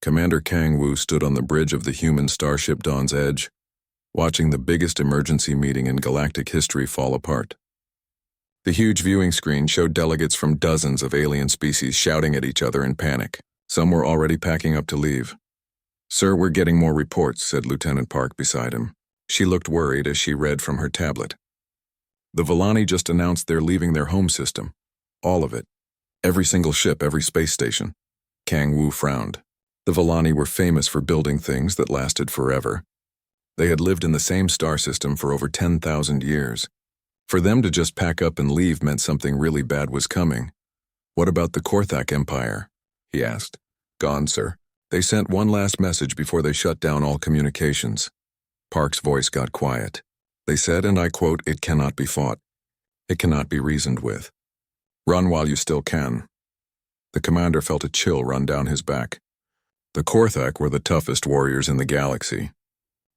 Commander Kang Wu stood on the bridge of the human starship Dawn's Edge, watching the biggest emergency meeting in galactic history fall apart. The huge viewing screen showed delegates from dozens of alien species shouting at each other in panic. Some were already packing up to leave. "Sir, we're getting more reports," said Lieutenant Park beside him. She looked worried as she read from her tablet. "The Villani just announced they're leaving their home system. All of it. Every single ship, every space station." Kang Wu frowned. The Villani were famous for building things that lasted forever. They had lived in the same star system for over 10,000 years. For them to just pack up and leave meant something really bad was coming. "What about the Korthak Empire?" he asked. "Gone, sir. They sent one last message before they shut down all communications." Park's voice got quiet. "They said, and I quote, 'It cannot be fought. It cannot be reasoned with. Run while you still can.'" The commander felt a chill run down his back. The Korthak were the toughest warriors in the galaxy.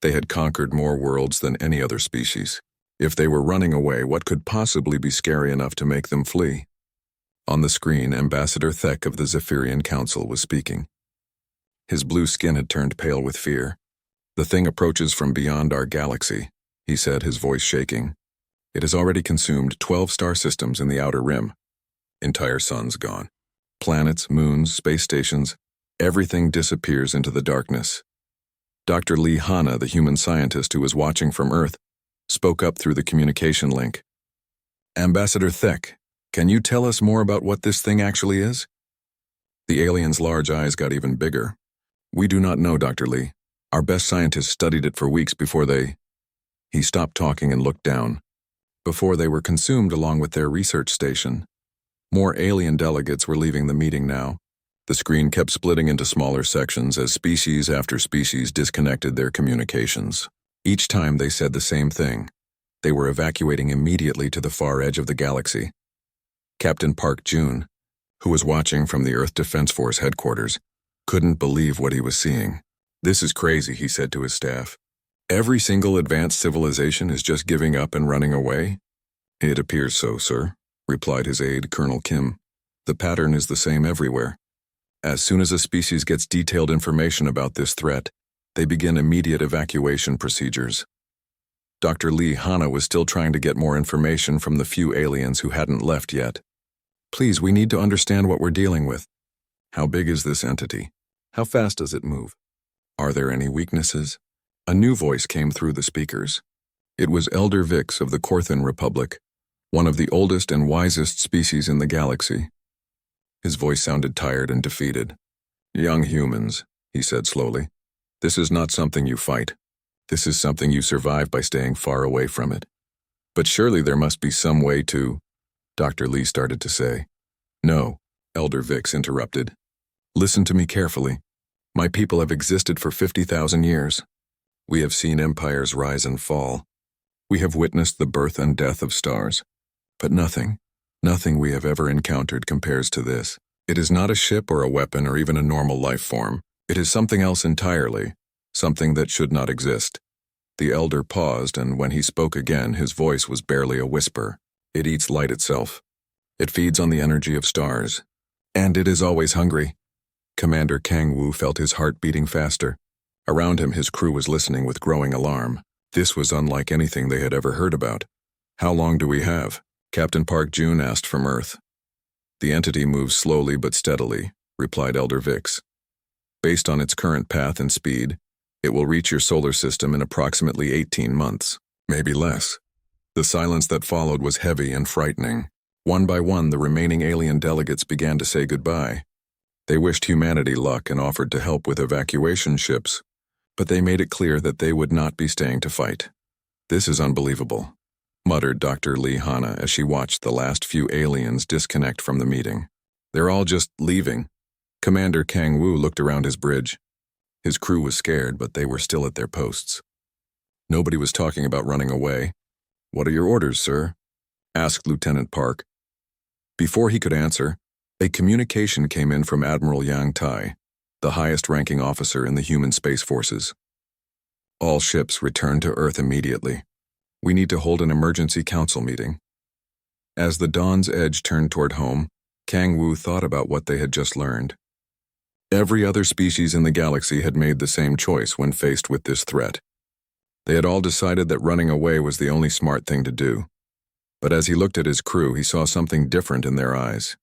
They had conquered more worlds than any other species. If they were running away, what could possibly be scary enough to make them flee? On the screen, Ambassador Thek of the Zephyrian Council was speaking. His blue skin had turned pale with fear. "The thing approaches from beyond our galaxy," he said, his voice shaking. "It has already consumed 12 star systems in the outer rim. Entire suns gone. Planets, moons, space stations, everything disappears into the darkness." Dr. Lee Hanna, the human scientist who was watching from Earth, spoke up through the communication link. "Ambassador Thek, can you tell us more about what this thing actually is?" The alien's large eyes got even bigger. "We do not know, Dr. Lee. Our best scientists studied it for weeks before they—" He stopped talking and looked down. "Before they were consumed along with their research station." More alien delegates were leaving the meeting now. The screen kept splitting into smaller sections as species after species disconnected their communications. Each time they said the same thing. They were evacuating immediately to the far edge of the galaxy. Captain Park Jun, who was watching from the Earth Defense Force headquarters, couldn't believe what he was seeing. "This is crazy," he said to his staff. "Every single advanced civilization is just giving up and running away?" "It appears so, sir," replied his aide, Colonel Kim. "The pattern is the same everywhere. As soon as a species gets detailed information about this threat, they begin immediate evacuation procedures." Dr. Lee Hanna was still trying to get more information from the few aliens who hadn't left yet. "Please, we need to understand what we're dealing with. How big is this entity? How fast does it move? Are there any weaknesses?" A new voice came through the speakers. It was Elder Vix of the Korthan Republic, one of the oldest and wisest species in the galaxy. His voice sounded tired and defeated. "Young humans," he said slowly. "This is not something you fight. This is something you survive by staying far away from it. But surely there must be some way to—" Dr. Lee started to say. "No," Elder Vix interrupted. "Listen to me carefully. My people have existed for 50,000 years. We have seen empires rise and fall. We have witnessed the birth and death of stars. But nothing we have ever encountered compares to this. It is not a ship or a weapon or even a normal life form. It is something else entirely, something that should not exist." The elder paused, and when he spoke again, his voice was barely a whisper. "It eats light itself. It feeds on the energy of stars. And it is always hungry." Commander Kang Wu felt his heart beating faster. Around him, his crew was listening with growing alarm. This was unlike anything they had ever heard about. "How long do we have?" Captain Park Jun asked from Earth. "The entity moves slowly but steadily," replied Elder Vix. "Based on its current path and speed, it will reach your solar system in approximately 18 months, maybe less." The silence that followed was heavy and frightening. One by one, the remaining alien delegates began to say goodbye. They wished humanity luck and offered to help with evacuation ships, but they made it clear that they would not be staying to fight. "This is unbelievable," muttered Dr. Lee Hanna as she watched the last few aliens disconnect from the meeting. "They're all just leaving." Commander Kang Wu looked around his bridge. His crew was scared, but they were still at their posts. Nobody was talking about running away. "What are your orders, sir?" asked Lieutenant Park. Before he could answer, a communication came in from Admiral Yang Tai, the highest-ranking officer in the human space forces. "All ships return to Earth immediately. We need to hold an emergency council meeting." As the Dawn's Edge turned toward home, Kang Wu thought about what they had just learned. Every other species in the galaxy had made the same choice when faced with this threat. They had all decided that running away was the only smart thing to do. But as he looked at his crew, he saw something different in their eyes.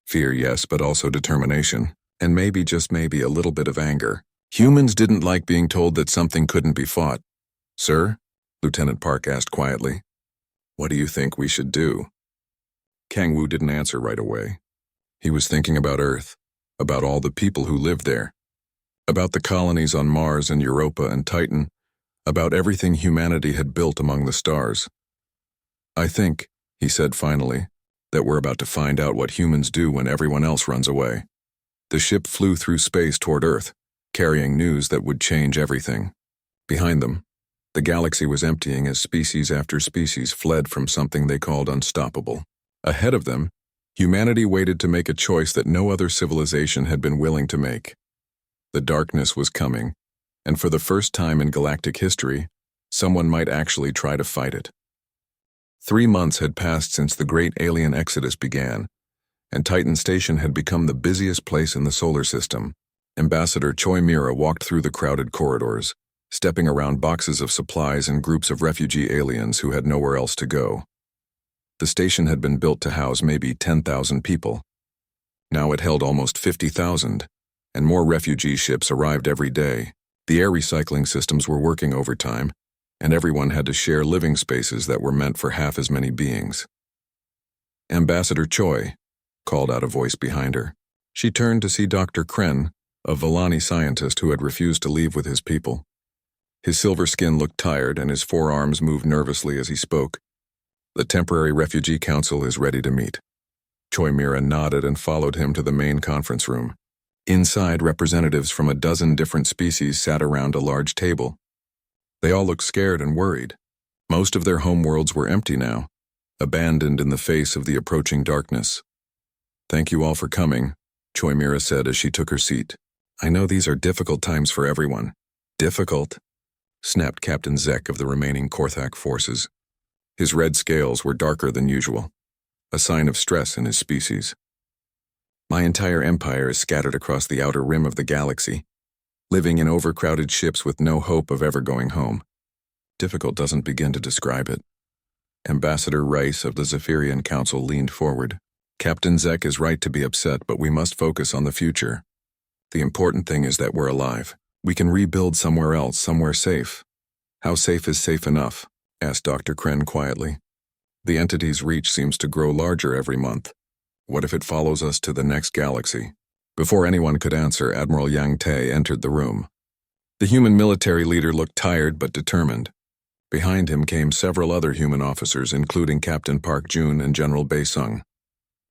Fear, yes, but also determination, and maybe, just maybe, a little bit of anger. Humans didn't like being told that something couldn't be fought. "Sir?" Lieutenant Park asked quietly. "What do you think we should do?" Kang Wu didn't answer right away. He was thinking about Earth, about all the people who lived there, about the colonies on Mars and Europa and Titan, about everything humanity had built among the stars. "I think," he said finally, "that we're about to find out what humans do when everyone else runs away." The ship flew through space toward Earth, carrying news that would change everything. Behind them, the galaxy was emptying as species after species fled from something they called unstoppable. Ahead of them, humanity waited to make a choice that no other civilization had been willing to make. The darkness was coming, and for the first time in galactic history, someone might actually try to fight it. 3 months had passed since the great alien exodus began, and Titan Station had become the busiest place in the solar system. Ambassador Choi Mira walked through the crowded corridors, stepping around boxes of supplies and groups of refugee aliens who had nowhere else to go. The station had been built to house maybe 10,000 people. Now it held almost 50,000, and more refugee ships arrived every day. The air recycling systems were working overtime, and everyone had to share living spaces that were meant for half as many beings. "Ambassador Choi," called out a voice behind her. She turned to see Dr. Kren, a Vellani scientist who had refused to leave with his people. His silver skin looked tired, and his forearms moved nervously as he spoke. "The Temporary Refugee Council is ready to meet." Choi Mira nodded and followed him to the main conference room. Inside, representatives from a dozen different species sat around a large table. They all looked scared and worried. Most of their homeworlds were empty now, abandoned in the face of the approaching darkness. "Thank you all for coming," Choi Mira said as she took her seat. "I know these are difficult times for everyone." "Difficult?" snapped Captain Zek of the remaining Korthak forces. His red scales were darker than usual, a sign of stress in his species. "My entire empire is scattered across the outer rim of the galaxy, living in overcrowded ships with no hope of ever going home. Difficult doesn't begin to describe it." Ambassador Rice of the Zephyrian Council leaned forward. "Captain Zek is right to be upset, but we must focus on the future. The important thing is that we're alive. We can rebuild somewhere else, somewhere safe." "How safe is safe enough?" asked Dr. Kren quietly. "The entity's reach seems to grow larger every month. What if it follows us to the next galaxy?" Before anyone could answer, Admiral Yang Tae entered the room. The human military leader looked tired but determined. Behind him came several other human officers, including Captain Park Jun and General Bae Sung.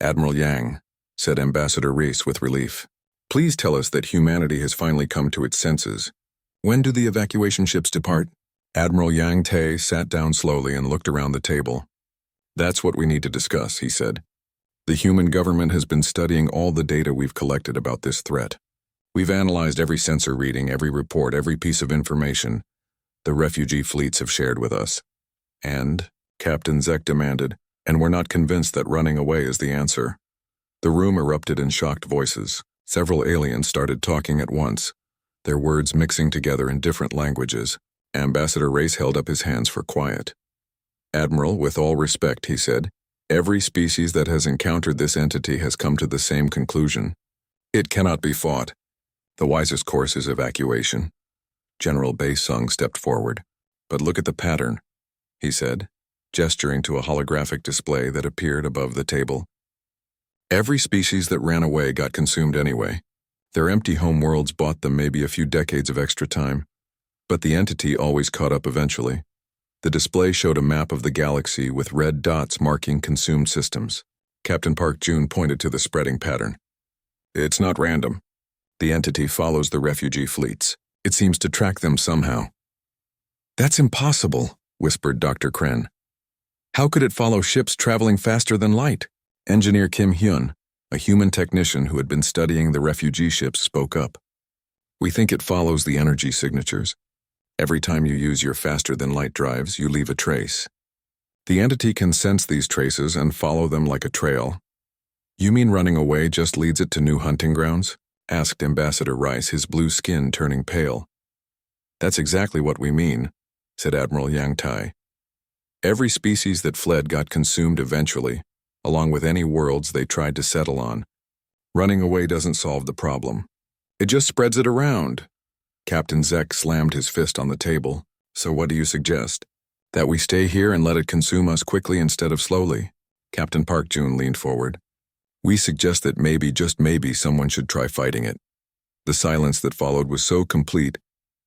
"Admiral Yang," said Ambassador Reese with relief, "please tell us that humanity has finally come to its senses. When do the evacuation ships depart?" Admiral Yang Tae sat down slowly and looked around the table. "That's what we need to discuss," he said. "The human government has been studying all the data we've collected about this threat. We've analyzed every sensor reading, every report, every piece of information the refugee fleets have shared with us." "And?" Captain Zek demanded, "and we're not convinced that running away is the answer." The room erupted in shocked voices. Several aliens started talking at once, their words mixing together in different languages. Ambassador Race held up his hands for quiet. "Admiral, with all respect," he said, "every species that has encountered this entity has come to the same conclusion. It cannot be fought. The wisest course is evacuation." General Bae Sung stepped forward. "But look at the pattern," he said, gesturing to a holographic display that appeared above the table. "Every species that ran away got consumed anyway. Their empty home worlds bought them maybe a few decades of extra time. But the entity always caught up eventually." The display showed a map of the galaxy with red dots marking consumed systems. Captain Park Jun pointed to the spreading pattern. "It's not random. The entity follows the refugee fleets. It seems to track them somehow." "That's impossible," whispered Dr. Kren. "How could it follow ships traveling faster than light?" Engineer Kim Hyun, a human technician who had been studying the refugee ships, spoke up. "We think it follows the energy signatures. Every time you use your faster-than-light drives, you leave a trace. The entity can sense these traces and follow them like a trail." "You mean running away just leads it to new hunting grounds?" asked Ambassador Rice, his blue skin turning pale. That's exactly what we mean, said Admiral Yang Tai. Every species that fled got consumed eventually, along with any worlds they tried to settle on. Running away doesn't solve the problem. It just spreads it around. Captain Zek slammed his fist on the table. So what do you suggest? That we stay here and let it consume us quickly instead of slowly? Captain Park Jun leaned forward. We suggest that maybe, just maybe, someone should try fighting it. The silence that followed was so complete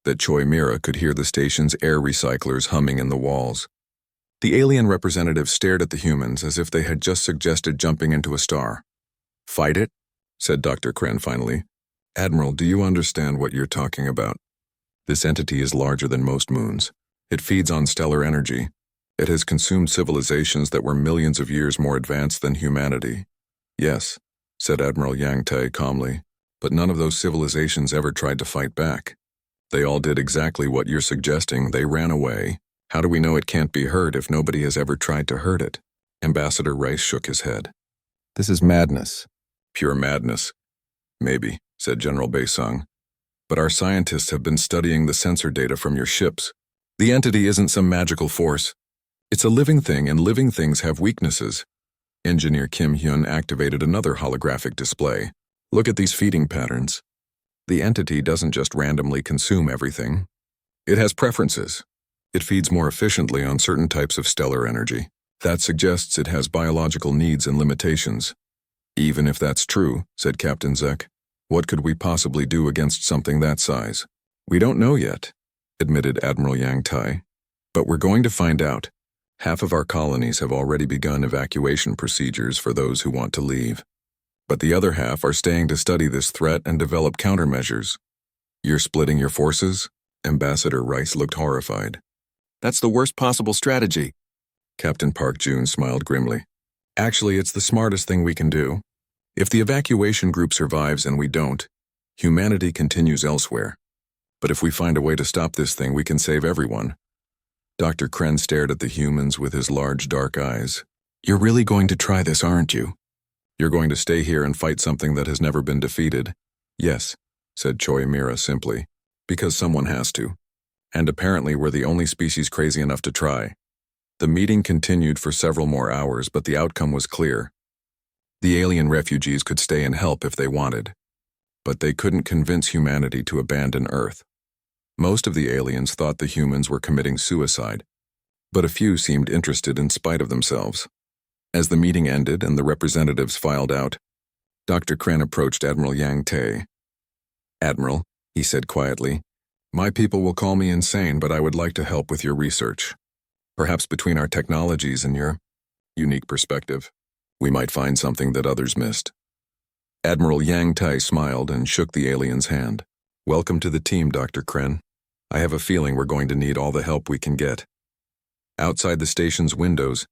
that Choi Mira could hear the station's air recyclers humming in the walls. The alien representatives stared at the humans as if they had just suggested jumping into a star. Fight it? Said Dr. Kren finally. Admiral, do you understand what you're talking about? This entity is larger than most moons. It feeds on stellar energy. It has consumed civilizations that were millions of years more advanced than humanity. Yes, said Admiral Yang Tai calmly, but none of those civilizations ever tried to fight back. They all did exactly what you're suggesting. They ran away. How do we know it can't be hurt if nobody has ever tried to hurt it? Ambassador Rice shook his head. This is madness. Pure madness. Maybe, said General Baisong. But our scientists have been studying the sensor data from your ships. The entity isn't some magical force. It's a living thing, and living things have weaknesses. Engineer Kim Hyun activated another holographic display. Look at these feeding patterns. The entity doesn't just randomly consume everything. It has preferences. It feeds more efficiently on certain types of stellar energy. That suggests it has biological needs and limitations. Even if that's true, said Captain Zek, what could we possibly do against something that size? We don't know yet, admitted Admiral Yang Tai. But we're going to find out. Half of our colonies have already begun evacuation procedures for those who want to leave. But the other half are staying to study this threat and develop countermeasures. You're splitting your forces? Ambassador Rice looked horrified. That's the worst possible strategy. Captain Park Jun smiled grimly. Actually, it's the smartest thing we can do. If the evacuation group survives and we don't, humanity continues elsewhere. But if we find a way to stop this thing, we can save everyone. Dr. Kren stared at the humans with his large dark eyes. You're really going to try this, aren't you? You're going to stay here and fight something that has never been defeated? Yes, said Choi Mira simply, because someone has to. And apparently we're the only species crazy enough to try. The meeting continued for several more hours, but the outcome was clear. The alien refugees could stay and help if they wanted, but they couldn't convince humanity to abandon Earth. Most of the aliens thought the humans were committing suicide, but a few seemed interested in spite of themselves. As the meeting ended and the representatives filed out, Dr. Kren approached Admiral Yang Tai. Admiral, he said quietly, my people will call me insane, but I would like to help with your research. Perhaps between our technologies and your unique perspective, we might find something that others missed. Admiral Yang Tai smiled and shook the alien's hand. Welcome to the team, Dr. Kren. I have a feeling we're going to need all the help we can get. Outside the station's windows,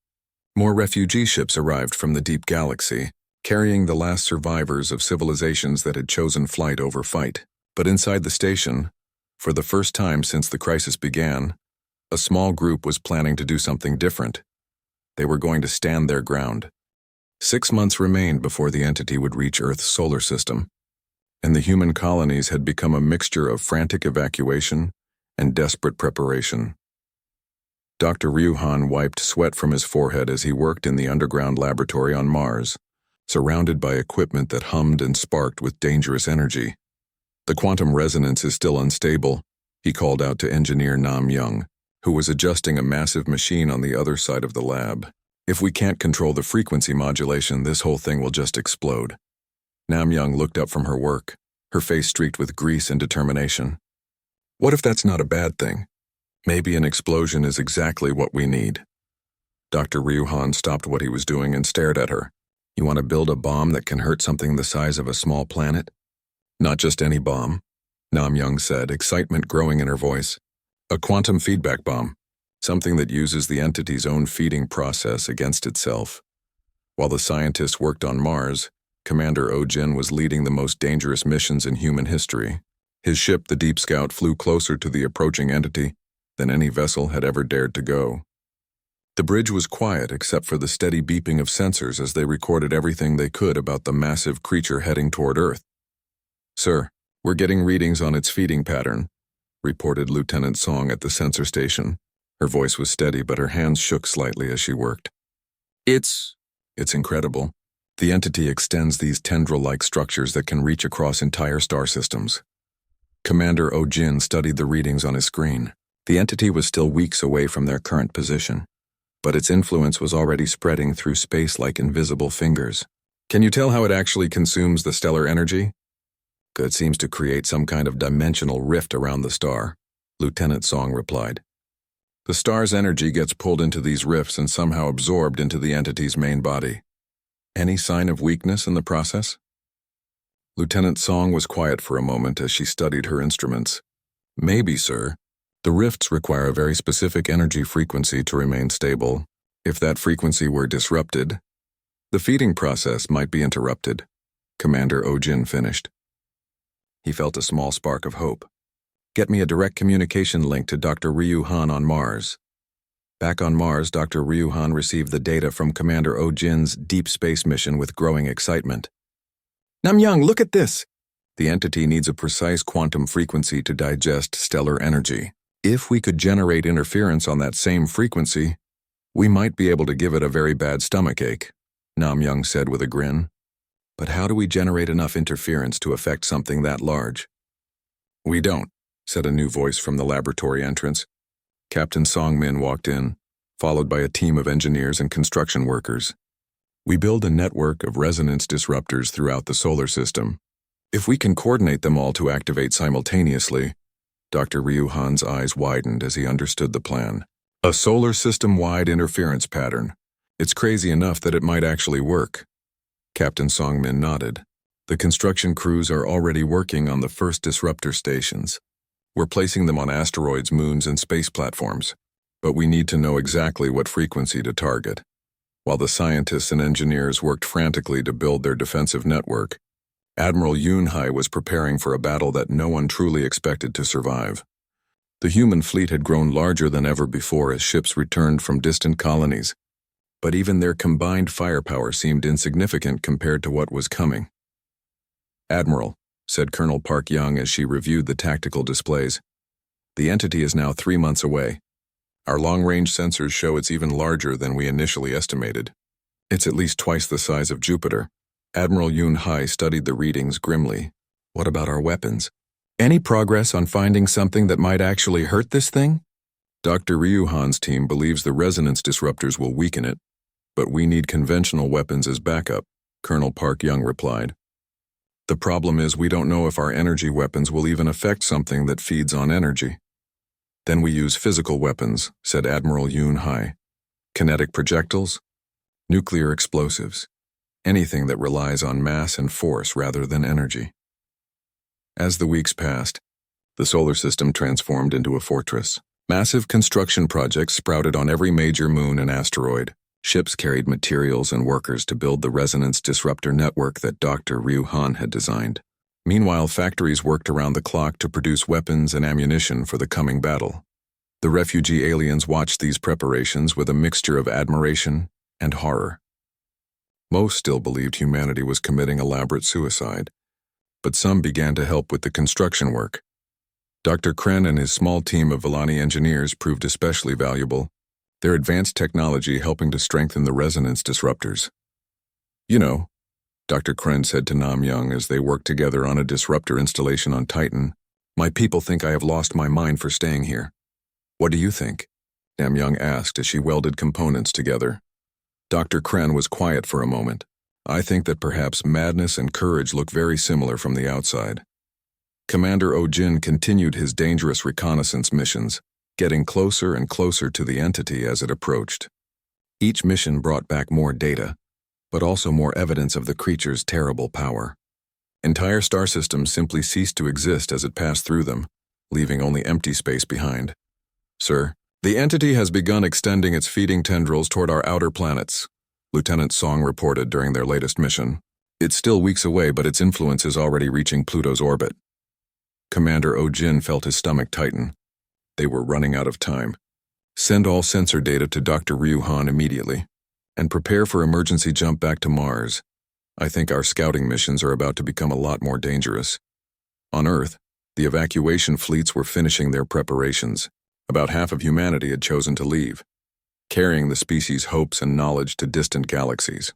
more refugee ships arrived from the deep galaxy, carrying the last survivors of civilizations that had chosen flight over fight. But inside the station, for the first time since the crisis began, a small group was planning to do something different. They were going to stand their ground. 6 months remained before the entity would reach Earth's solar system, and the human colonies had become a mixture of frantic evacuation and desperate preparation. Dr. Ryu Han wiped sweat from his forehead as he worked in the underground laboratory on Mars, surrounded by equipment that hummed and sparked with dangerous energy. The quantum resonance is still unstable, he called out to engineer Nam Young, who was adjusting a massive machine on the other side of the lab. If we can't control the frequency modulation, this whole thing will just explode. Nam Young looked up from her work, her face streaked with grease and determination. What if that's not a bad thing? Maybe an explosion is exactly what we need. Dr. Ryu Han stopped what he was doing and stared at her. You want to build a bomb that can hurt something the size of a small planet? Not just any bomb, Nam Young said, excitement growing in her voice. A quantum feedback bomb, something that uses the entity's own feeding process against itself. While the scientists worked on Mars, Commander Oh-jin was leading the most dangerous missions in human history. His ship, the Deep Scout, flew closer to the approaching entity than any vessel had ever dared to go. The bridge was quiet except for the steady beeping of sensors as they recorded everything they could about the massive creature heading toward Earth. Sir, we're getting readings on its feeding pattern, reported Lieutenant Song at the sensor station. Her voice was steady, but her hands shook slightly as she worked. It's incredible. The entity extends these tendril-like structures that can reach across entire star systems. Commander Ojin studied the readings on his screen. The entity was still weeks away from their current position, but its influence was already spreading through space like invisible fingers. Can you tell how it actually consumes the stellar energy? It seems to create some kind of dimensional rift around the star, Lieutenant Song replied. The star's energy gets pulled into these rifts and somehow absorbed into the entity's main body. Any sign of weakness in the process? Lieutenant Song was quiet for a moment as she studied her instruments. Maybe, sir. The rifts require a very specific energy frequency to remain stable. If that frequency were disrupted, the feeding process might be interrupted, Commander Ojin finished. He felt a small spark of hope. Get me a direct communication link to Dr. Ryu Han on Mars. Back on Mars, Dr. Ryu Han received the data from Commander Ojin's deep space mission with growing excitement. Namyoung, look at this! The entity needs a precise quantum frequency to digest stellar energy. If we could generate interference on that same frequency, we might be able to give it a very bad stomachache, Namyoung said with a grin. But how do we generate enough interference to affect something that large? We don't, said a new voice from the laboratory entrance. Captain Song Min walked in, followed by a team of engineers and construction workers. We build a network of resonance disruptors throughout the solar system. If we can coordinate them all to activate simultaneously, Dr. Ryu Han's eyes widened as he understood the plan. A solar system-wide interference pattern. It's crazy enough that it might actually work. Captain Song Min nodded. The construction crews are already working on the first disruptor stations. We're placing them on asteroids, moons, and space platforms, but we need to know exactly what frequency to target. While the scientists and engineers worked frantically to build their defensive network, Admiral Yunhai was preparing for a battle that no one truly expected to survive. The human fleet had grown larger than ever before as ships returned from distant colonies, but even their combined firepower seemed insignificant compared to what was coming. Admiral, said Colonel Park Young as she reviewed the tactical displays, the entity is now 3 months away. Our long-range sensors show it's even larger than we initially estimated. It's at least twice the size of Jupiter. Admiral Yunhai studied the readings grimly. What about our weapons? Any progress on finding something that might actually hurt this thing? Dr. Ryu Han's team believes the resonance disruptors will weaken it, but we need conventional weapons as backup, Colonel Park Young replied. The problem is we don't know if our energy weapons will even affect something that feeds on energy. Then we use physical weapons, said Admiral Yunhai. Kinetic projectiles, nuclear explosives, anything that relies on mass and force rather than energy. As the weeks passed, the solar system transformed into a fortress. Massive construction projects sprouted on every major moon and asteroid. Ships carried materials and workers to build the resonance disruptor network that Dr. Ryu Han had designed. Meanwhile, factories worked around the clock to produce weapons and ammunition for the coming battle. The refugee aliens watched these preparations with a mixture of admiration and horror. Most still believed humanity was committing elaborate suicide, but some began to help with the construction work. Dr. Kren and his small team of Villani engineers proved especially valuable, their advanced technology helping to strengthen the resonance disruptors. You know, Dr. Kren said to Namyoung as they worked together on a disruptor installation on Titan, my people think I have lost my mind for staying here. What do you think? Namyoung asked as she welded components together. Dr. Kren was quiet for a moment. I think that perhaps madness and courage look very similar from the outside. Commander Ojin continued his dangerous reconnaissance missions, getting closer and closer to the entity as it approached. Each mission brought back more data, but also more evidence of the creature's terrible power. Entire star systems simply ceased to exist as it passed through them, leaving only empty space behind. Sir, the entity has begun extending its feeding tendrils toward our outer planets, Lieutenant Song reported during their latest mission. It's still weeks away, but its influence is already reaching Pluto's orbit. Commander Ojin felt his stomach tighten. They were running out of time. Send all sensor data to Dr. Ryu Han immediately, and prepare for emergency jump back to Mars. I think our scouting missions are about to become a lot more dangerous. On Earth, the evacuation fleets were finishing their preparations. About half of humanity had chosen to leave, carrying the species' hopes and knowledge to distant galaxies.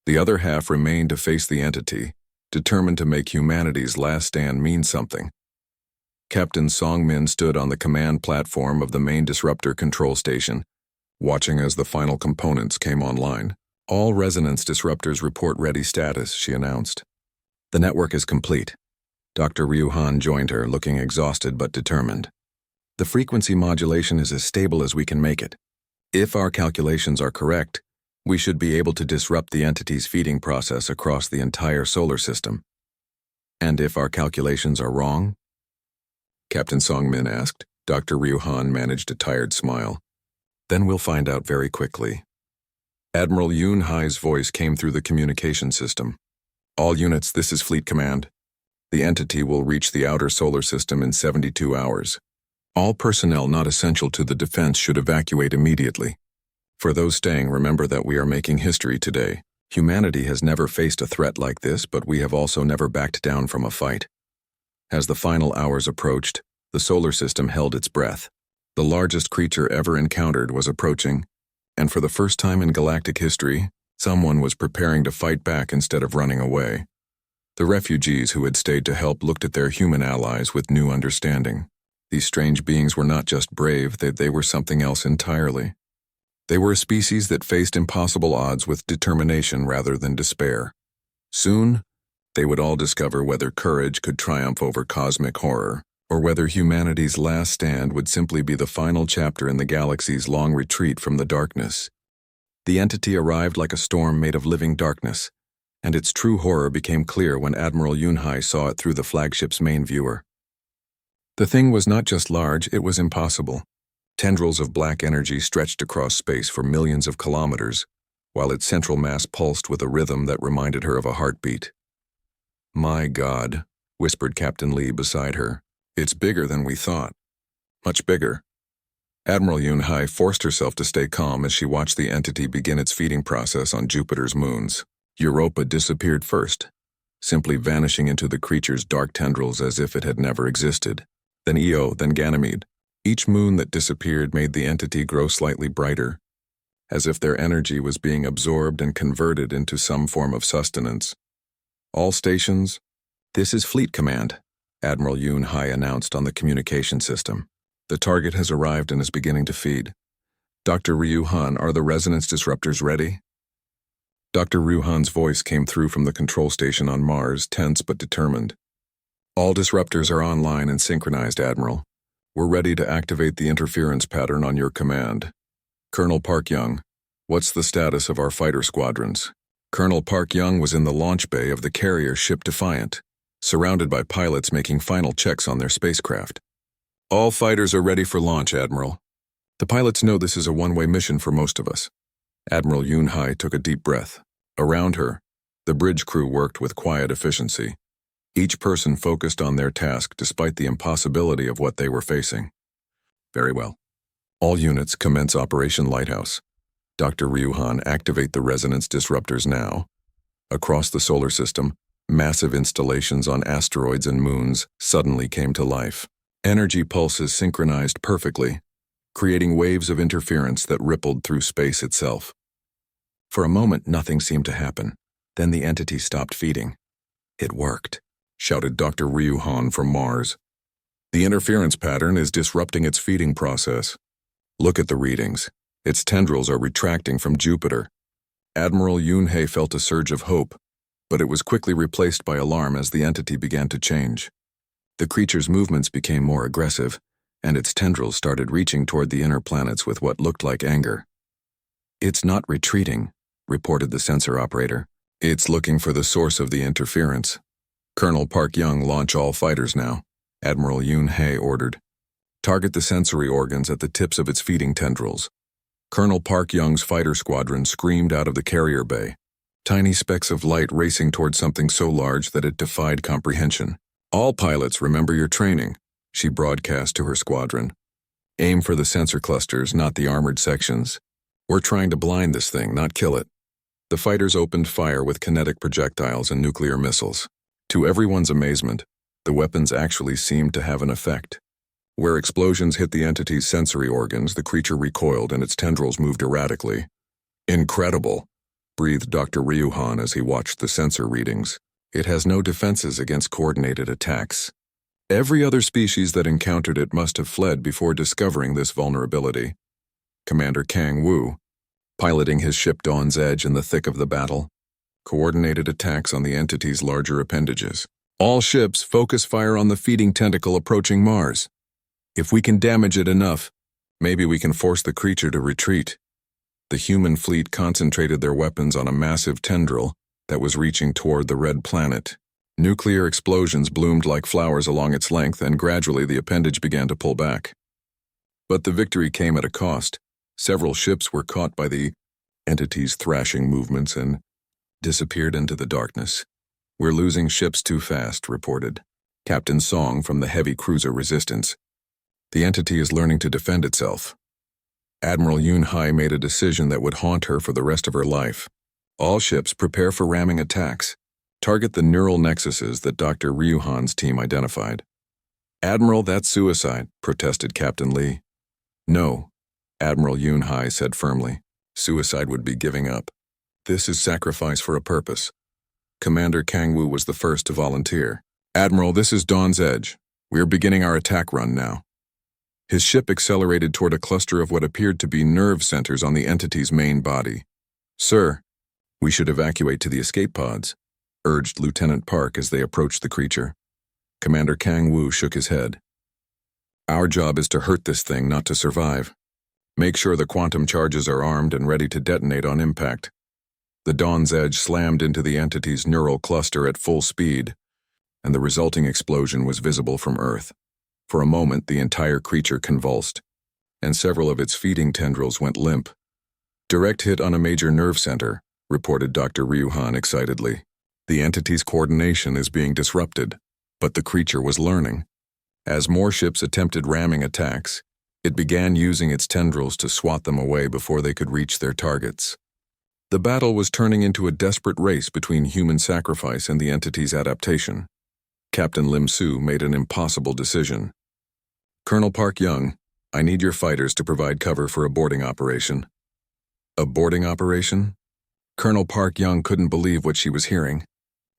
The other half remained to face the entity, determined to make humanity's last stand mean something. Captain Song-min stood on the command platform of the main disruptor control station, watching as the final components came online. All resonance disruptors report ready status, she announced. The network is complete. Dr. Ryu-han joined her, looking exhausted but determined. The frequency modulation is as stable as we can make it. If our calculations are correct, we should be able to disrupt the entity's feeding process across the entire solar system. And if our calculations are wrong? Captain Song-min asked. Dr. Ryu-han managed a tired smile. Then we'll find out very quickly. Admiral Yoon-hai's voice came through the communication system. All units, this is Fleet Command. The entity will reach the outer solar system in 72 hours. All personnel not essential to the defense should evacuate immediately. For those staying, remember that we are making history today. Humanity has never faced a threat like this, but we have also never backed down from a fight. As the final hours approached, the solar system held its breath. The largest creature ever encountered was approaching, and for the first time in galactic history, someone was preparing to fight back instead of running away. The refugees who had stayed to help looked at their human allies with new understanding. These strange beings were not just brave, they were something else entirely. They were a species that faced impossible odds with determination rather than despair. Soon, they would all discover whether courage could triumph over cosmic horror, or whether humanity's last stand would simply be the final chapter in the galaxy's long retreat from the darkness. The entity arrived like a storm made of living darkness, and its true horror became clear when Admiral Yoon-hai saw it through the flagship's main viewer. The thing was not just large, it was impossible. Tendrils of black energy stretched across space for millions of kilometers, while its central mass pulsed with a rhythm that reminded her of a heartbeat. "My God," whispered Captain Lee beside her. "It's bigger than we thought. Much bigger." Admiral Yoon-hai forced herself to stay calm as she watched the entity begin its feeding process on Jupiter's moons. Europa disappeared first, simply vanishing into the creature's dark tendrils as if it had never existed. Then Io, then Ganymede. Each moon that disappeared made the entity grow slightly brighter, as if their energy was being absorbed and converted into some form of sustenance. "All stations, this is Fleet Command," Admiral Yoon-hai announced on the communication system. "The target has arrived and is beginning to feed. Dr. Ryu-han, are the resonance disruptors ready?" Dr. Ryu-han's voice came through from the control station on Mars, tense but determined. "All disruptors are online and synchronized, Admiral. We're ready to activate the interference pattern on your command. Colonel Park Young, what's the status of our fighter squadrons?" Colonel Park Young was in the launch bay of the carrier ship Defiant, surrounded by pilots making final checks on their spacecraft. "All fighters are ready for launch, Admiral. The pilots know this is a one-way mission for most of us." Admiral Yoon-hai took a deep breath. Around her, the bridge crew worked with quiet efficiency. Each person focused on their task despite the impossibility of what they were facing. "Very well. All units commence Operation Lighthouse. Dr. Ryu-han, activate the resonance disruptors now." Across the solar system, massive installations on asteroids and moons suddenly came to life. Energy pulses synchronized perfectly, creating waves of interference that rippled through space itself. For a moment, nothing seemed to happen. Then the entity stopped feeding. "It worked," shouted Dr. Ryu-han from Mars. "The interference pattern is disrupting its feeding process. Look at the readings. Its tendrils are retracting from Jupiter." Admiral Yoon-hai felt a surge of hope, but it was quickly replaced by alarm as the entity began to change. The creature's movements became more aggressive, and its tendrils started reaching toward the inner planets with what looked like anger. "It's not retreating," reported the sensor operator. "It's looking for the source of the interference. Colonel Park Young, launch all fighters now," Admiral Yoon-hai ordered. "Target the sensory organs at the tips of its feeding tendrils." Colonel Park Young's fighter squadron screamed out of the carrier bay, tiny specks of light racing toward something so large that it defied comprehension. "All pilots, remember your training," she broadcast to her squadron. "Aim for the sensor clusters, not the armored sections. We're trying to blind this thing, not kill it." The fighters opened fire with kinetic projectiles and nuclear missiles. To everyone's amazement, The weapons actually seemed to have an effect. Where explosions hit the entity's sensory organs, the creature recoiled and its tendrils moved erratically. Incredible, breathed Dr. Ryuhan as he watched the sensor readings. It has no defenses against coordinated attacks. Every other species that encountered it must have fled before discovering this vulnerability. Commander Kang Wu, piloting his ship Dawn's Edge in the thick of the battle, coordinated attacks on the entity's larger appendages. All ships focus fire on the feeding tentacle approaching Mars. If we can damage it enough, maybe we can force the creature to retreat. The human fleet concentrated their weapons on a massive tendril that was reaching toward the red planet. Nuclear explosions bloomed like flowers along its length, and gradually the appendage began to pull back. But the victory came at a cost. Several ships were caught by the entity's thrashing movements and disappeared into the darkness. "We're losing ships too fast," reported Captain Song from the heavy cruiser Resistance. "The entity is learning to defend itself." Admiral Yun Hai made a decision that would haunt her for the rest of her life. "All ships prepare for ramming attacks. Target the neural nexuses that Dr. Ryuhan's team identified." "Admiral, that's suicide," protested Captain Lee. "No," Admiral Yun Hai said firmly. "Suicide would be giving up. This is sacrifice for a purpose." Commander Kang Wu was the first to volunteer. "Admiral, this is Dawn's Edge. We are beginning our attack run now." His ship accelerated toward a cluster of what appeared to be nerve centers on the entity's main body. "Sir, we should evacuate to the escape pods," urged Lieutenant Park as they approached the creature. Commander Kang Wu shook his head. "Our job is to hurt this thing, not to survive. Make sure the quantum charges are armed and ready to detonate on impact." The Dawn's Edge slammed into the entity's neural cluster at full speed, and the resulting explosion was visible from Earth. For a moment, the entire creature convulsed, and several of its feeding tendrils went limp. "Direct hit on a major nerve center," reported Dr. Ryuhan excitedly. "The entity's coordination is being disrupted, but the creature was learning." As more ships attempted ramming attacks, it began using its tendrils to swat them away before they could reach their targets. The battle was turning into a desperate race between human sacrifice and the entity's adaptation. Captain Lim Su made an impossible decision. "Colonel Park Young, I need your fighters to provide cover for a boarding operation." "A boarding operation?" Colonel Park Young couldn't believe what she was hearing.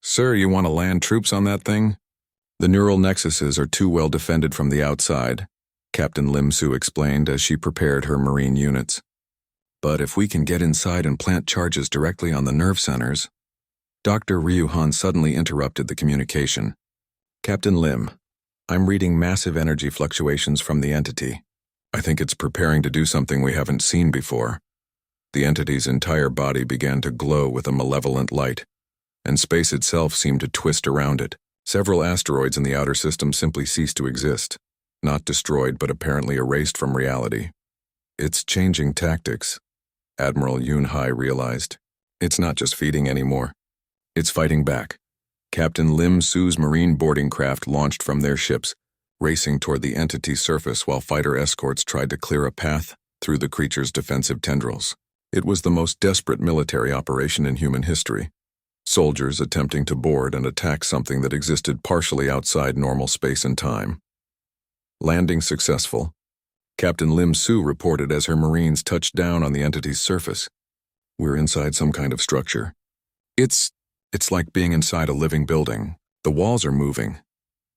"Sir, you want to land troops on that thing?" "The neural nexuses are too well defended from the outside," Captain Lim Su explained as she prepared her marine units. "But if we can get inside and plant charges directly on the nerve centers..." Dr. Ryuhan suddenly interrupted the communication. "Captain Lim, I'm reading massive energy fluctuations from the entity. I think it's preparing to do something we haven't seen before." The entity's entire body began to glow with a malevolent light, and space itself seemed to twist around it. Several asteroids in the outer system simply ceased to exist, not destroyed but apparently erased from reality. "It's changing tactics," Admiral Yun Hai realized. "It's not just feeding anymore. It's fighting back." Captain Lim Su's marine boarding craft launched from their ships, racing toward the entity's surface while fighter escorts tried to clear a path through the creature's defensive tendrils. It was the most desperate military operation in human history. Soldiers attempting to board and attack something that existed partially outside normal space and time. Landing successful, Captain Lim Su reported as her Marines touched down on the entity's surface. "We're inside some kind of structure. It's like being inside a living building. The walls are moving."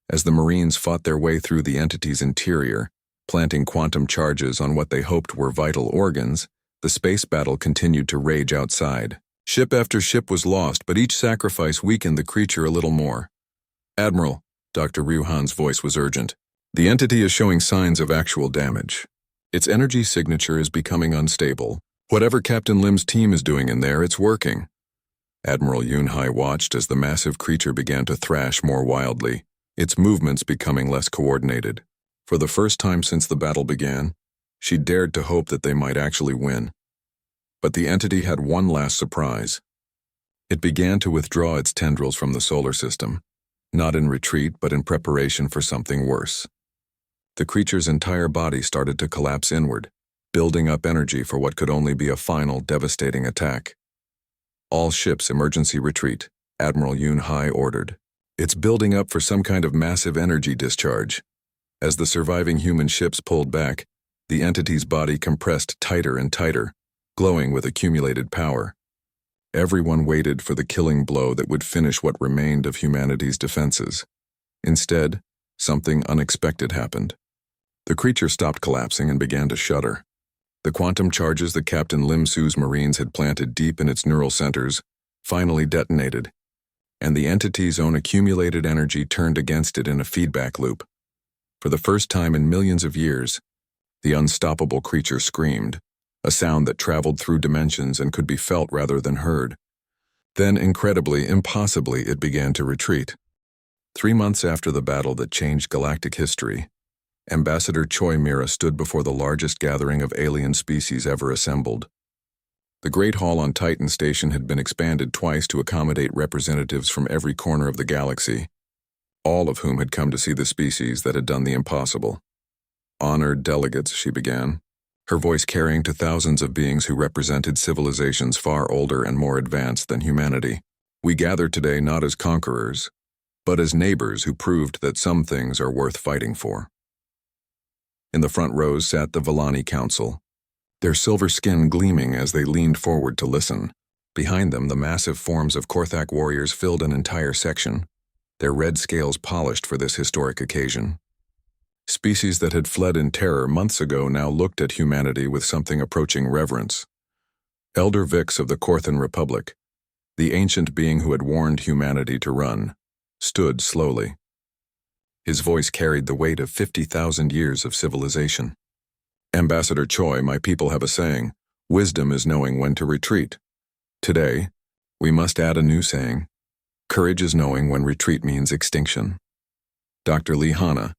As the Marines fought their way through the entity's interior, planting quantum charges on what they hoped were vital organs, the space battle continued to rage outside. Ship after ship was lost, but each sacrifice weakened the creature a little more. "Admiral," Dr. Ryuhan's voice was urgent, "the entity is showing signs of actual damage. Its energy signature is becoming unstable. Whatever Captain Lim's team is doing in there, it's working." Admiral Yun Hai watched as the massive creature began to thrash more wildly, its movements becoming less coordinated. For the first time since the battle began, she dared to hope that they might actually win. But the entity had one last surprise. It began to withdraw its tendrils from the solar system, not in retreat but in preparation for something worse. The creature's entire body started to collapse inward, building up energy for what could only be a final devastating attack. "All ships emergency retreat," Admiral Yun Hai ordered. It's building up for some kind of massive energy discharge. As the surviving human ships pulled back, the entity's body compressed tighter and tighter, glowing with accumulated power. Everyone waited for the killing blow that would finish what remained of humanity's defenses. Instead, something unexpected happened. The creature stopped collapsing and began to shudder. The quantum charges that Captain Lim Su's Marines had planted deep in its neural centers finally detonated, and the entity's own accumulated energy turned against it in a feedback loop. For the first time in millions of years, the unstoppable creature screamed, a sound that traveled through dimensions and could be felt rather than heard. Then, incredibly, impossibly, it began to retreat. 3 months after the battle that changed galactic history, Ambassador Choi Mira stood before the largest gathering of alien species ever assembled. The Great Hall on Titan Station had been expanded twice to accommodate representatives from every corner of the galaxy, all of whom had come to see the species that had done the impossible. "Honored delegates," she began, her voice carrying to thousands of beings who represented civilizations far older and more advanced than humanity. "We gather today not as conquerors, but as neighbors who proved that some things are worth fighting for." In the front rows sat the Villani Council, their silver skin gleaming as they leaned forward to listen. Behind them, the massive forms of Korthak warriors filled an entire section, their red scales polished for this historic occasion. Species that had fled in terror months ago now looked at humanity with something approaching reverence. Elder Vix of the Korthan Republic, the ancient being who had warned humanity to run, stood slowly. His voice carried the weight of 50,000 years of civilization. "Ambassador Choi, my people have a saying, wisdom is knowing when to retreat. Today, we must add a new saying, courage is knowing when retreat means extinction." Dr. Lee Hanna,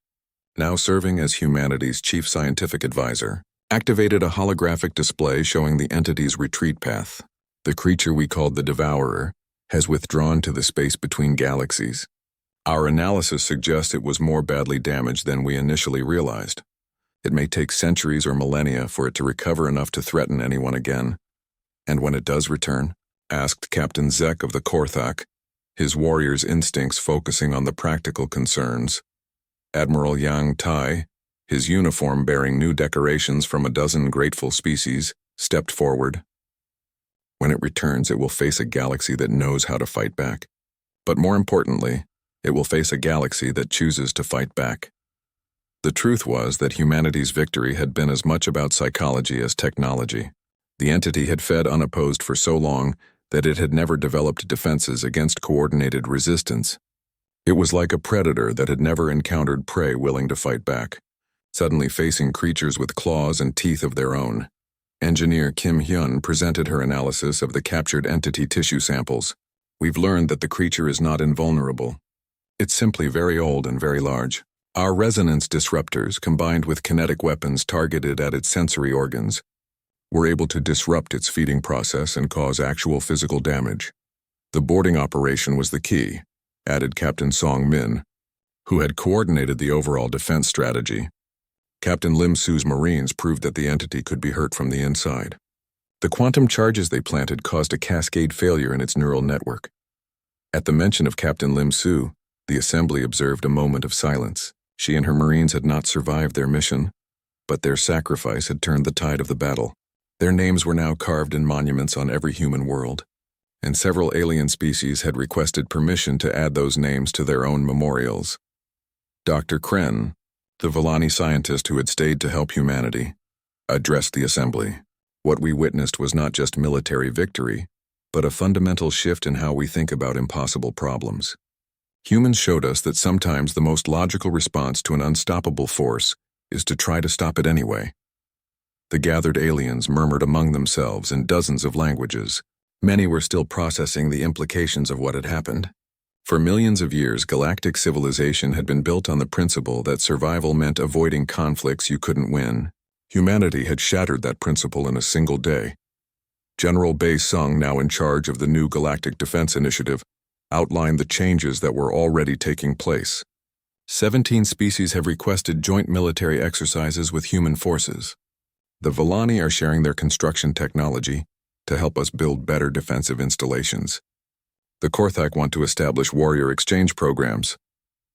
now serving as humanity's chief scientific advisor, activated a holographic display showing the entity's retreat path. "The creature we called the Devourer has withdrawn to the space between galaxies. Our analysis suggests it was more badly damaged than we initially realized. It may take centuries or millennia for it to recover enough to threaten anyone again. And when it does return," asked Captain Zek of the Korthak, his warrior's instincts focusing on the practical concerns. Admiral Yang Tai, his uniform bearing new decorations from a dozen grateful species, stepped forward. "When it returns, it will face a galaxy that knows how to fight back. But more importantly, it will face a galaxy that chooses to fight back." The truth was that humanity's victory had been as much about psychology as technology. The entity had fed unopposed for so long that it had never developed defenses against coordinated resistance. It was like a predator that had never encountered prey willing to fight back, suddenly facing creatures with claws and teeth of their own. Engineer Kim Hyun presented her analysis of the captured entity tissue samples. "We've learned that the creature is not invulnerable. It's simply very old and very large. Our resonance disruptors, combined with kinetic weapons targeted at its sensory organs, were able to disrupt its feeding process and cause actual physical damage. The boarding operation was the key," added Captain Song Min, who had coordinated the overall defense strategy. Captain Lim Su's Marines proved that the entity could be hurt from the inside. The quantum charges they planted caused a cascade failure in its neural network. At the mention of Captain Lim Su, the assembly observed a moment of silence. She and her Marines had not survived their mission, but their sacrifice had turned the tide of the battle. Their names were now carved in monuments on every human world, and several alien species had requested permission to add those names to their own memorials. Dr. Kren, the Villani scientist who had stayed to help humanity, addressed the assembly. "What we witnessed was not just military victory, but a fundamental shift in how we think about impossible problems. Humans showed us that sometimes the most logical response to an unstoppable force is to try to stop it anyway." The gathered aliens murmured among themselves in dozens of languages. Many were still processing the implications of what had happened. For millions of years, galactic civilization had been built on the principle that survival meant avoiding conflicts you couldn't win. Humanity had shattered that principle in a single day. General Bei Sung, now in charge of the new Galactic Defense Initiative, outlined the changes that were already taking place. 17 species have requested joint military exercises with human forces. The Villani are sharing their construction technology to help us build better defensive installations. The Korthak want to establish warrior exchange programs.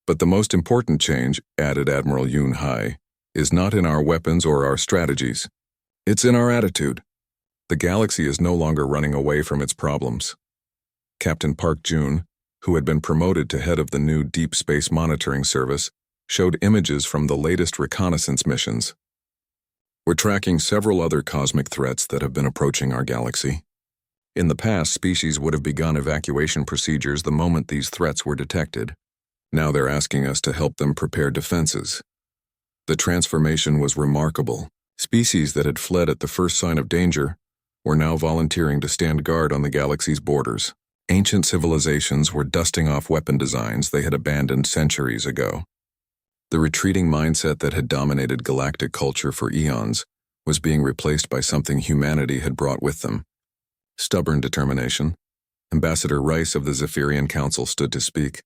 But the most important change, added Admiral Yoon Hai, is not in our weapons or our strategies. It's in our attitude. The galaxy is no longer running away from its problems. Captain Park Jun, who had been promoted to head of the new Deep Space Monitoring Service, showed images from the latest reconnaissance missions. We're tracking several other cosmic threats that have been approaching our galaxy. In the past, species would have begun evacuation procedures the moment these threats were detected. Now they're asking us to help them prepare defenses. The transformation was remarkable. Species that had fled at the first sign of danger were now volunteering to stand guard on the galaxy's borders. Ancient civilizations were dusting off weapon designs they had abandoned centuries ago. The retreating mindset that had dominated galactic culture for eons was being replaced by something humanity had brought with them. Stubborn determination. Ambassador Rice of the Zephyrian Council stood to speak.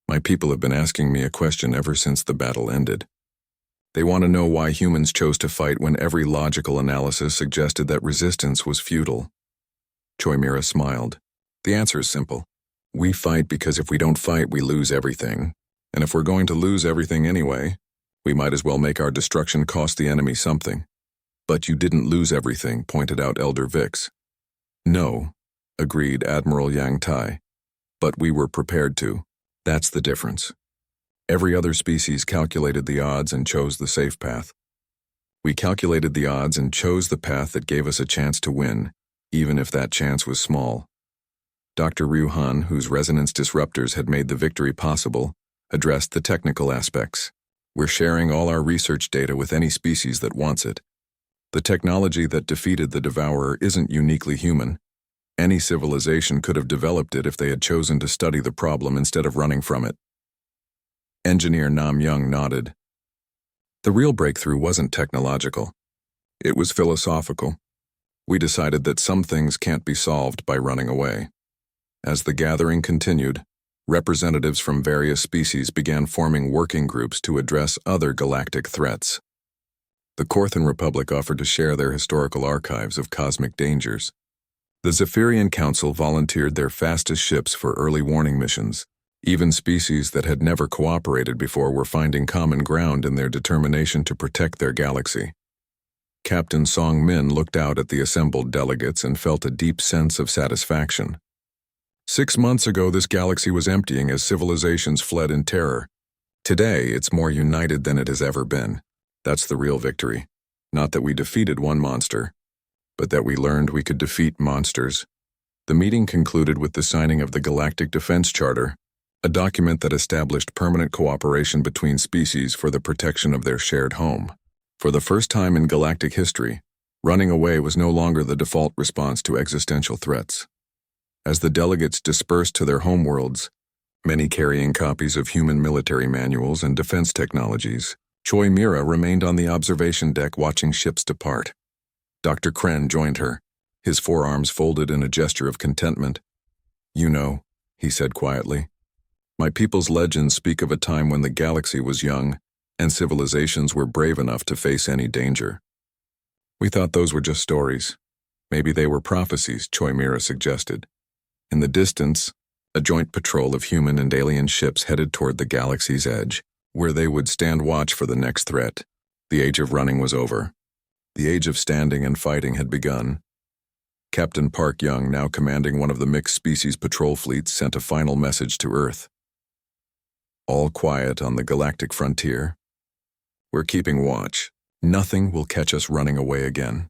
My people have been asking me a question ever since the battle ended. They want to know why humans chose to fight when every logical analysis suggested that resistance was futile. Choi Mira smiled. The answer is simple. We fight because if we don't fight, we lose everything. And if we're going to lose everything anyway, we might as well make our destruction cost the enemy something. But you didn't lose everything, pointed out Elder Vix. No, agreed Admiral Yang Tai. But we were prepared to. That's the difference. Every other species calculated the odds and chose the safe path. We calculated the odds and chose the path that gave us a chance to win, even if that chance was small. Dr. Ryu Han, whose resonance disruptors had made the victory possible, addressed the technical aspects. We're sharing all our research data with any species that wants it. The technology that defeated the Devourer isn't uniquely human. Any civilization could have developed it if they had chosen to study the problem instead of running from it. Engineer Nam Young nodded. The real breakthrough wasn't technological. It was philosophical. We decided that some things can't be solved by running away. As the gathering continued, representatives from various species began forming working groups to address other galactic threats. The Korthan Republic offered to share their historical archives of cosmic dangers. The Zephyrian Council volunteered their fastest ships for early warning missions. Even species that had never cooperated before were finding common ground in their determination to protect their galaxy. Captain Song Min looked out at the assembled delegates and felt a deep sense of satisfaction. 6 months ago, this galaxy was emptying as civilizations fled in terror. Today, it's more united than it has ever been. That's the real victory. Not that we defeated one monster, but that we learned we could defeat monsters. The meeting concluded with the signing of the Galactic Defense Charter, a document that established permanent cooperation between species for the protection of their shared home. For the first time in galactic history, running away was no longer the default response to existential threats. As the delegates dispersed to their homeworlds, many carrying copies of human military manuals and defense technologies, Choi Mira remained on the observation deck watching ships depart. Dr. Kren joined her, his forearms folded in a gesture of contentment. You know, he said quietly, my people's legends speak of a time when the galaxy was young and civilizations were brave enough to face any danger. We thought those were just stories. Maybe they were prophecies, Choi Mira suggested. In the distance, a joint patrol of human and alien ships headed toward the galaxy's edge, where they would stand watch for the next threat. The age of running was over. The age of standing and fighting had begun. Captain Park Young, now commanding one of the mixed species patrol fleets, sent a final message to Earth. All quiet on the galactic frontier. We're keeping watch. Nothing will catch us running away again.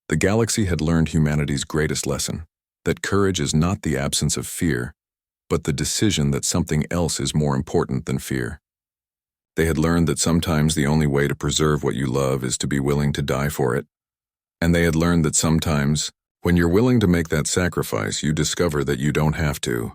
The galaxy had learned humanity's greatest lesson, that courage is not the absence of fear, but the decision that something else is more important than fear. They had learned that sometimes the only way to preserve what you love is to be willing to die for it. And they had learned that sometimes, when you're willing to make that sacrifice, you discover that you don't have to.